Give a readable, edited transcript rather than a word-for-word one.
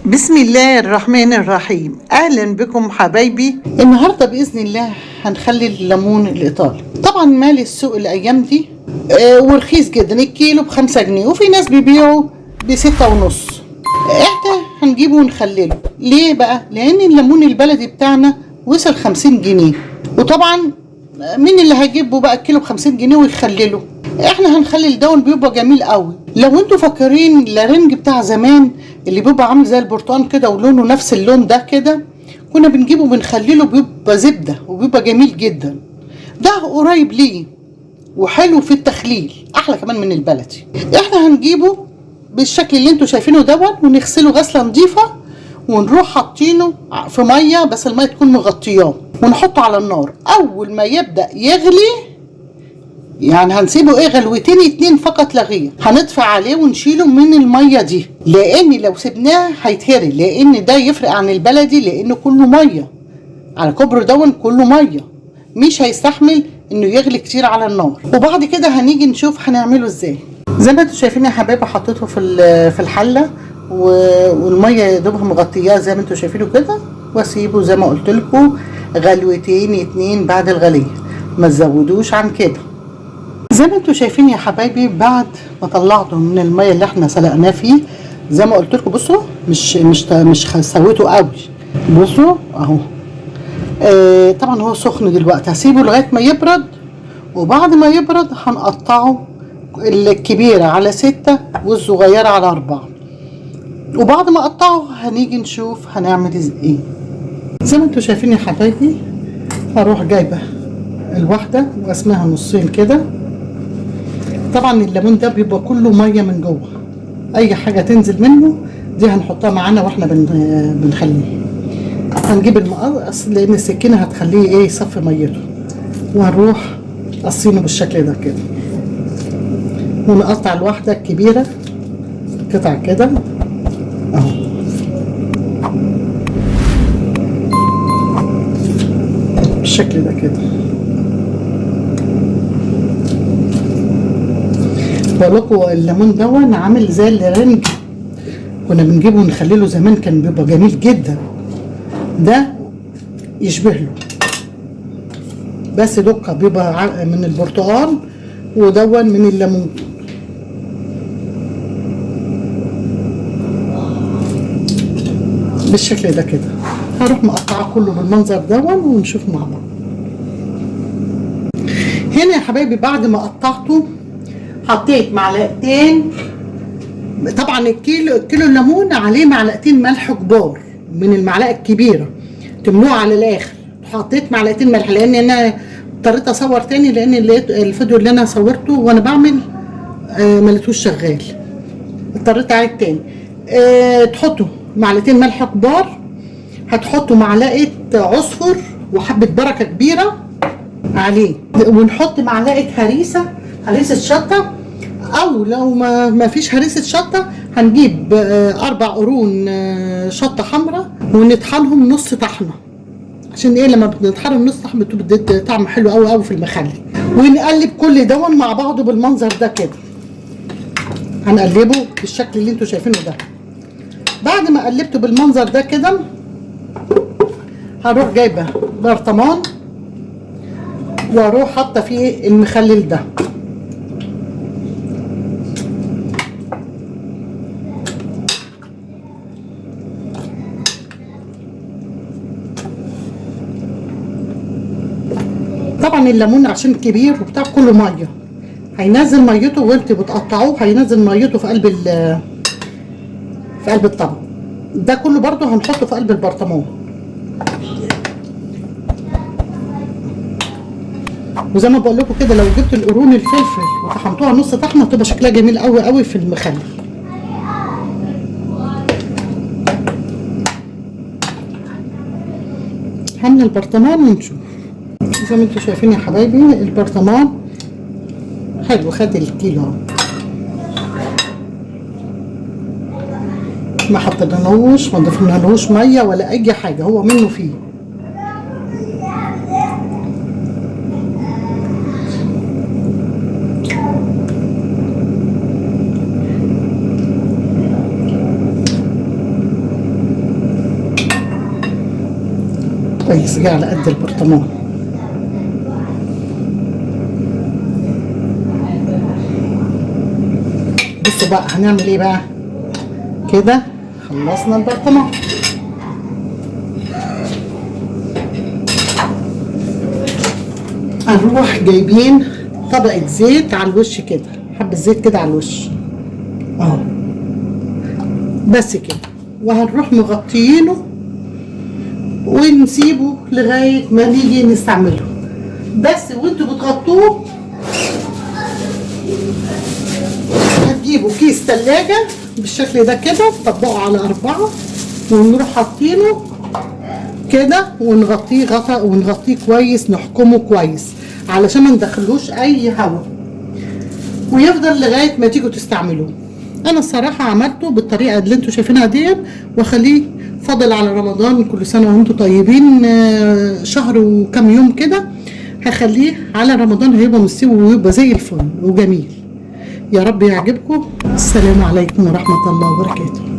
بسم الله الرحمن الرحيم. اهلا بكم حبايبي. النهارده باذن الله هنخلي الليمون الايطالي. طبعا مالي السوق الايام دي ورخيص جدا، الكيلو ب5 جنيه، وفي ناس بيبيعوا ب6.5. احنا هنجيبه ونخلله. ليه بقى؟ لان الليمون البلدي بتاعنا وصل 50 جنيه، وطبعا مين اللي هيجيبه بقى الكيلو ب50 جنيه ويخلله؟ احنا هنخلي الدون بيبقى جميل قوي. لو انتوا فاكرين الرنج بتاع زمان اللي بيبقى عامل زي البرتقال كده ولونه نفس اللون ده كده، كنا بنجيبه بنخلله بيبقى زبده وبيبقى جميل جدا. ده قريب ليه وحلو في التخليل، احلى كمان من البلدي. احنا هنجيبه بالشكل اللي انتوا شايفينه دون، ونغسله غسله نظيفه، ونروح حاطينه في ميه، بس الميه تكون مغطياه، ونحطه على النار. اول ما يبدا يغلي، يعني هنسيبه غلوتين 2 فقط لا غير، هنطفي عليه ونشيله من الميه دي، لان لو سبناه هيتهري، لان ده يفرق عن البلدي، لانه كله ميه على كبر دون، كله ميه مش هيستحمل انه يغلي كتير على النار. وبعد كده هنيجي نشوف هنعمله ازاي. زي ما انتوا شايفين يا حبايبي، حطيته في الحله والميه يا دوبها مغطياه زي ما انتوا شايفينه كده، واسيبه زي ما قلت لكم غلوتين 2 بعد الغليه، ما تزودوش عن كده. زي ما انتوا شايفين يا حبايبي، بعد ما طلعته من الميه اللي احنا سلقناه فيه، زي ما قلت لكم، بصوا مش سويته قوي، بصوا اهو. طبعا هو سخن دلوقتي، هسيبه لغايه ما يبرد، وبعد ما يبرد هنقطعه، الكبيره على 6 والصغيره على 4. وبعد ما اقطعه هنيجي نشوف هنعمل ايه. زي ما انتوا شايفين يا حبايبي، هروح جايبه الواحده واسمها نصين كده. طبعا الليمون ده بيبقى كله ميه من جوه، اي حاجه تنزل منه دي هنحطها معانا واحنا بنخليه. هنجيب المقص لان السكينه هتخليه يصفي ميته، وهنروح قصينه بالشكل ده كده، ونقطع الواحده الكبيره قطع كده اهو، بالشكل ده كده. بقول لكم الليمون دون عامل زي الرنج، كنا بنجيبه ونخلله زمان، كان بيبقى جميل جدا. ده يشبه له، بس دقه بيبقى من البرتقال ودون من الليمون. بالشكل ده كده هروح مقطعه كله بالمنظر دون ونشوف مع بعض. هنا يا حبايبي بعد ما قطعته حطيت معلقتين، طبعا الكيلو الليمون عليه معلقتين ملح كبار من المعلقه الكبيره، تملوها على الاخر. حطيت معلقتين ملح لان انا اضطريت اصور تاني، لان الفيديو اللي انا صورته وانا بعمل ما لقيتوش شغال، اضطريت اعيد تاني. تحطوا معلقتين ملح كبار، هتحطوا معلقه عصفر وحبه بركه كبيره عليه، ونحط معلقه هريسه شطه، او لو ما فيش هريسه شطه هنجيب 4 قرون شطه حمراء ونطحنهم نص طحنه، عشان لما بنطحنهم نص طحنه بتدي طعم حلو قوي قوي في المخلل. ونقلب كل دون مع بعضه بالمنظر ده كده، هنقلبه بالشكل اللي انتوا شايفينه ده. بعد ما قلبته بالمنظر ده كده، هروح جايبه برطمان واروح حاطه فيه المخلل ده. طبعا الليمون عشان كبير وبتاع كله ميه، هينزل ميته، وانت بتقطعوه هينزل ميته في قلب الطبق ده كله. برضو هنحطه في قلب البرطمان، وزي ما بقول لكم كده، لو جبت القرون الفلفل وطحنتوها نص طحنه تبقى شكلها جميل قوي قوي في المخلل. هنملى البرطمان ونشوف. زي ما انتوا شايفين يا حبايبي، البرطمان حلو، خد الكيلو اهو، ما حطيناهوش، ما ضفنالهوش ميه ولا اي حاجه، هو منه فيه. كويس، جه على قد البرطمان. بصوا بقى هنعمل ايه بقى. كده خلصنا البرطمان. هنروح جايبين طبقة زيت على الوش كده، حبة زيت كده على الوش اهو، بس كده. وهنروح مغطيينه ونسيبه لغاية ما نيجي نستعمله. بس وانتوا بتغطوه هتجيبوا كيس تلاجة بالشكل ده كده، تطبقوا على 4 ونروح حاطينه كده ونغطيه غطا، ونغطيه كويس، نحكمه كويس علشان ما ندخلوش اي هواء، ويفضل لغايه ما تيجوا تستعملوه. انا الصراحه عملته بالطريقه اللي انتوا شايفينها دي، واخليه فاضل على رمضان. كل سنه وانتم طيبين. شهر وكم يوم كده هخليه على رمضان، هيبقى مستوي ويبقى زي الفل وجميل. يا رب يعجبكم. السلام عليكم ورحمه الله وبركاته.